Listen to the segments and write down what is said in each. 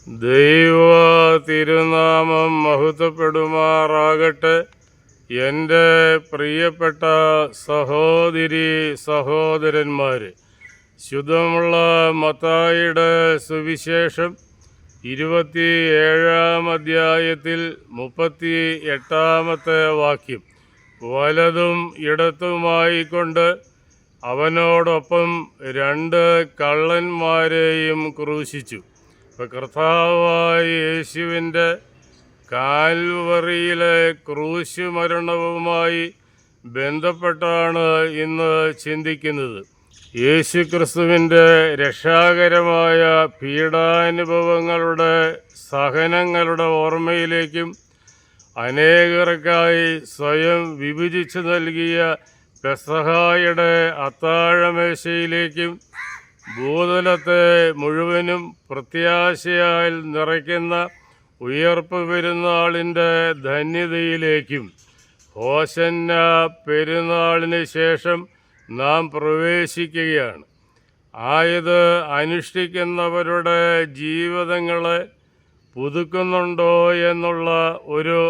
ദൈവ തിരുനാമം മഹത്വപ്പെടുമാറാകട്ടെ. എൻ്റെ പ്രിയപ്പെട്ട സഹോദരി സഹോദരന്മാരെ, ശുദ്ധമുള്ള മത്തായിയുടെ സുവിശേഷം 27-ാം അധ്യായത്തിൽ 38-ാമത്തെ വാക്യം, വലതും ഇടത്തുമായിക്കൊണ്ട് അവനോടൊപ്പം 2 കള്ളന്മാരെയും ക്രൂശിച്ചു. ഇപ്പം കർത്താവായ യേശുവിൻ്റെ കാൽവറിയിലെ ക്രൂശ് മരണവുമായി ബന്ധപ്പെട്ടാണ് ഇന്ന് ചിന്തിക്കുന്നത്. യേശു ക്രിസ്തുവിൻ്റെ രക്ഷാകരമായ പീഡാനുഭവങ്ങളുടെ സഹനങ്ങളുടെ ഓർമ്മയിലേക്കും അനേകർക്കായി സ്വയം വിഭജിച്ചു നൽകിയ പെസഹായുടെ അത്താഴമേശയിലേക്കും ഭൂതലത്തെ മുഴുവനും പ്രത്യാശയാൽ നിറയ്ക്കുന്ന ഉയർപ്പ് പെരുന്നാളിൻ്റെ ധന്യതയിലേക്കും ഹോശന്ന പെരുന്നാളിന് ശേഷം നാം പ്രവേശിക്കുകയാണ്. ആയത് അനുഷ്ഠിക്കുന്നവരുടെ ജീവിതങ്ങളെ പുതുക്കുന്നുണ്ടോ എന്നുള്ള ഒരു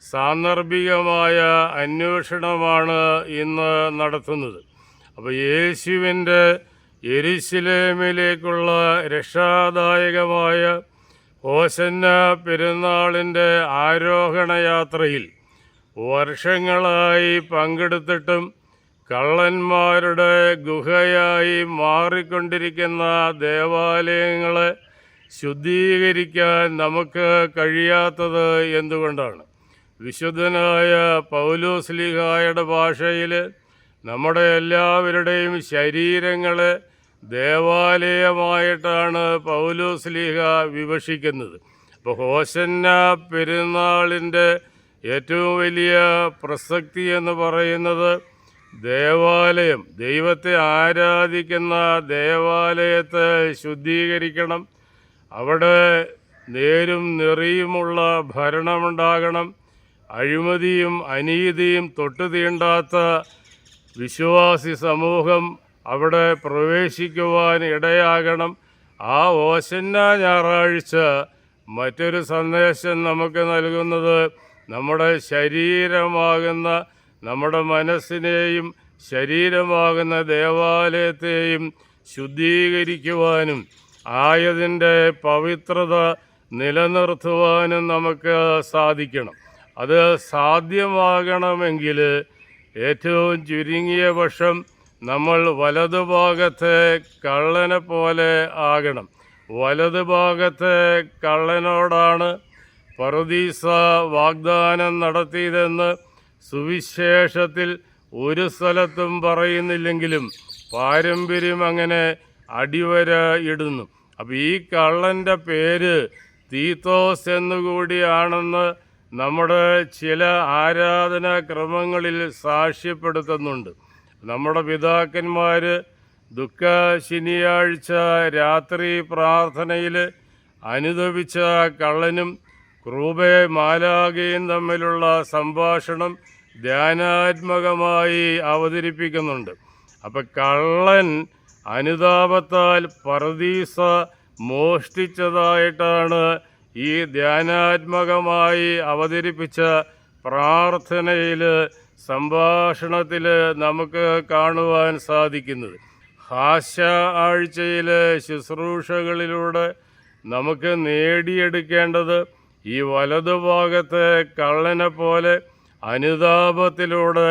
സാന്ദർഭികമായ അന്വേഷണമാണ് ഇന്ന് നടത്തുന്നത്. അപ്പോൾ യേശുവിൻ്റെ യെരുശലേമിലേക്കുള്ള രക്ഷാദായകമായ ഹോശന്ന പെരുന്നാളിൻ്റെ ആരോഹണയാത്രയിൽ വർഷങ്ങളായി പങ്കെടുത്തിട്ടും കള്ളന്മാരുടെ ഗുഹയായി മാറിക്കൊണ്ടിരിക്കുന്ന ദേവാലയങ്ങളെ ശുദ്ധീകരിക്കാൻ നമുക്ക് കഴിയാത്തത് എന്തുകൊണ്ടാണ്? വിശുദ്ധനായ പൗലോസ്ലീഹായുടെ ഭാഷയിൽ നമ്മുടെ എല്ലാവരുടെയും ശരീരങ്ങളെ ദേവാലയമായിട്ടാണ് പൗലോസ്ലീഹ വിവക്ഷിക്കുന്നത്. അപ്പോൾ ഹോശന്ന പെരുന്നാളിൻ്റെ ഏറ്റവും വലിയ പ്രസക്തി എന്ന് പറയുന്നത് ദേവാലയം, ദൈവത്തെ ആരാധിക്കുന്ന ദേവാലയത്തെ ശുദ്ധീകരിക്കണം. അവിടെ നേരും നെറിയുമുള്ള ഭരണമുണ്ടാകണം. അഴിമതിയും അനീതിയും തൊട്ടു തീണ്ടാത്ത വിശ്വാസി സമൂഹം അവിടെ പ്രവേശിക്കുവാൻ ഇടയാകണം. ആ ഹോശന്ന ഞായറാഴ്ച മറ്റൊരു സന്ദേശം നമുക്ക് നൽകുന്നത് നമ്മുടെ ശരീരമാകുന്ന, നമ്മുടെ മനസ്സിനെയും ശരീരമാകുന്ന ദേവാലയത്തെയും ശുദ്ധീകരിക്കുവാനും ആയതിൻ്റെ പവിത്രത നിലനിർത്തുവാനും നമുക്ക് സാധിക്കണം. അത് സാധ്യമാകണമെങ്കിൽ ഏറ്റവും ചുരുങ്ങിയ പക്ഷം നമ്മൾ വലതുഭാഗത്തെ കള്ളനെ പോലെ ആകണം. വലതുഭാഗത്തെ കള്ളനോടാണ് പറുദീസ വാഗ്ദാനം നടത്തിയതെന്ന് സുവിശേഷത്തിൽ ഒരു സ്ഥലത്തും പറയുന്നില്ലെങ്കിലും പാരമ്പര്യം അങ്ങനെ അടിവര ഇടുന്നു. അപ്പോൾ ഈ കള്ളൻ്റെ പേര് തീത്തോസ് എന്നുകൂടിയാണെന്ന് നമ്മുടെ ചില ആരാധനാക്രമങ്ങളിൽ സാക്ഷ്യപ്പെടുത്തുന്നുണ്ട്. നമ്മുടെ പിതാക്കന്മാർ ദുഃഖ ശനിയാഴ്ച രാത്രി പ്രാർത്ഥനയിൽ അനുദപിച്ച കള്ളനും ക്രൂബെ മാലാഖയും തമ്മിലുള്ള സംഭാഷണം ധ്യാനാത്മകമായി അവതരിപ്പിക്കുന്നുണ്ട്. അപ്പം കള്ളൻ അനുതാപത്താൽ പറുദീസ മോഷ്ടിച്ചതായിട്ടാണ് ഈ ധ്യാനാത്മകമായി അവതരിപ്പിച്ച പ്രാർത്ഥനയിൽ, സംഭാഷണത്തിൽ നമുക്ക് കാണുവാൻ സാധിക്കുന്നത്. ഹാസ്യ ആഴ്ചയിലെ ശുശ്രൂഷകളിലൂടെ നമുക്ക് നേടിയെടുക്കേണ്ടത് ഈ വലതുഭാഗത്തെ കള്ളനെ പോലെ അനുതാപത്തിലൂടെ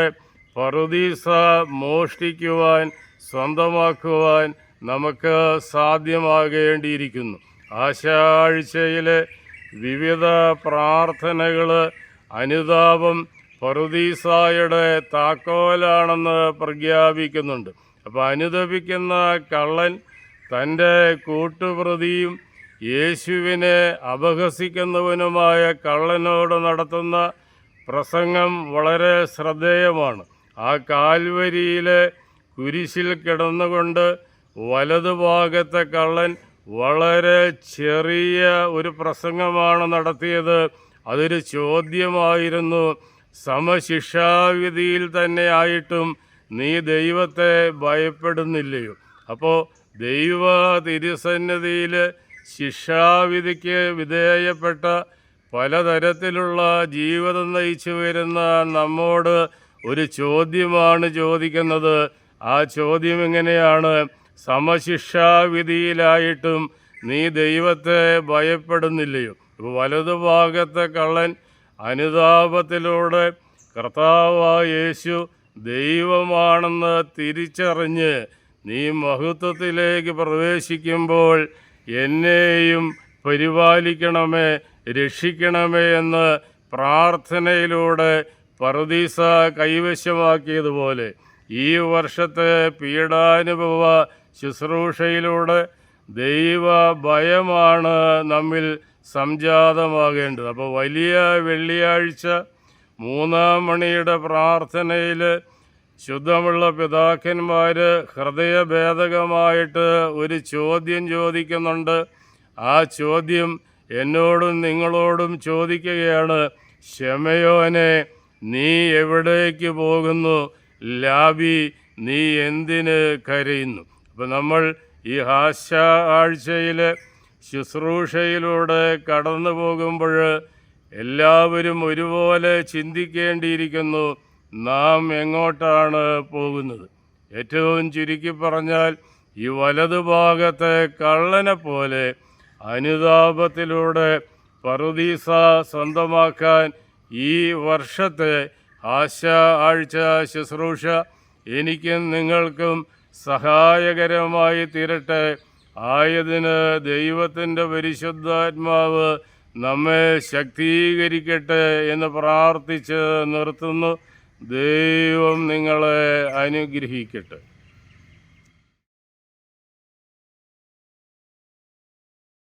പറുദീസ മോഷ്ടിക്കുവാൻ, സ്വന്തമാക്കുവാൻ നമുക്ക് സാധ്യമാകേണ്ടിയിരിക്കുന്നു. ആഴ്ചയിലെ വിവിധ പ്രാർത്ഥനകൾ അനുതാപം പറുദീസായുടെ താക്കോലാണെന്ന് പ്രഖ്യാപിക്കുന്നുണ്ട്. അപ്പോൾ അനുതപിക്കുന്ന കള്ളൻ തൻ്റെ കൂട്ടുപ്രതിയും യേശുവിനെ അപഹസിക്കുന്നവനുമായ കള്ളനോട് നടത്തുന്ന പ്രസംഗം വളരെ ശ്രദ്ധേയമാണ്. ആ കാൽവരിയിലെ കുരിശിൽ കിടന്നുകൊണ്ട് വലതുഭാഗത്തെ കള്ളൻ വളരെ ചെറിയ ഒരു പ്രസംഗമാണ് നടത്തിയത്. അതൊരു ചോദ്യമായിരുന്നു. സമശിക്ഷാവിധിയിൽ തന്നെ ആയിട്ടും നീ ദൈവത്തെ ഭയപ്പെടുന്നില്ലയോ? അപ്പോൾ ദൈവ തിരുസന്നിധിയിൽ ശിക്ഷാവിധിക്ക് വിധേയപ്പെട്ട പലതരത്തിലുള്ള ജീവിതം നയിച്ചു വരുന്ന നമ്മോട് ഒരു ചോദ്യമാണ് ചോദിക്കുന്നത്. ആ ചോദ്യം എങ്ങനെയാണ്? സമശിക്ഷാവിധിയിലായിട്ടും നീ ദൈവത്തെ ഭയപ്പെടുന്നില്ലയോ? വലതുഭാഗത്തെ കള്ളൻ അനുതാപത്തിലൂടെ കർത്താവായ യേശു ദൈവമാണെന്ന് തിരിച്ചറിഞ്ഞ് നീ മഹത്വത്തിലേക്ക് പ്രവേശിക്കുമ്പോൾ എന്നെയും പരിപാലിക്കണമേ, രക്ഷിക്കണമേ എന്ന് പ്രാർത്ഥനയിലൂടെ പറുദീസ കൈവശമാക്കിയതുപോലെ ഈ വർഷത്തെ പീഡാനുഭവ ശുശ്രൂഷയിലൂടെ ദൈവ ഭയമാണ് നമ്മിൽ സംജാതമാകേണ്ടത്. അപ്പോൾ വലിയ വെള്ളിയാഴ്ച 3-ാം മണിയുടെ പ്രാർത്ഥനയിൽ ശുദ്ധമുള്ള പിതാക്കന്മാർ ഹൃദയഭേദകമായിട്ട് ഒരു ചോദ്യം ചോദിക്കുന്നുണ്ട്. ആ ചോദ്യം എന്നോടും നിങ്ങളോടും ചോദിക്കുകയാണ്: ശമയോനെ, നീ എവിടേക്ക് പോകുന്നു? ലാബി, നീ എന്തിന് കരയുന്നു? അപ്പം നമ്മൾ ഈ ഹാസ്യ ആഴ്ചയിൽ ശുശ്രൂഷയിലൂടെ കടന്നു പോകുമ്പോൾ എല്ലാവരും ഒരുപോലെ ചിന്തിക്കേണ്ടിയിരിക്കുന്നു, നാം എങ്ങോട്ടാണ് പോകുന്നത്. ഏറ്റവും ചുരുക്കി പറഞ്ഞാൽ ഈ വലതുഭാഗത്തെ കള്ളനെ പോലെ അനുതാപത്തിലൂടെ പറുദീസ സ്വന്തമാക്കാൻ ഈ വർഷത്തെ ഹാസ്യ ആഴ്ച ശുശ്രൂഷ എനിക്കും നിങ്ങൾക്കും സഹായകരമായി തീരട്ടെ. ആയതിന് ദൈവത്തിൻ്റെ പരിശുദ്ധാത്മാവ് നമ്മെ ശക്തീകരിക്കട്ടെ എന്ന് പ്രാർത്ഥിച്ച് നിർത്തുന്നു. ദൈവം നിങ്ങളെ അനുഗ്രഹിക്കട്ടെ.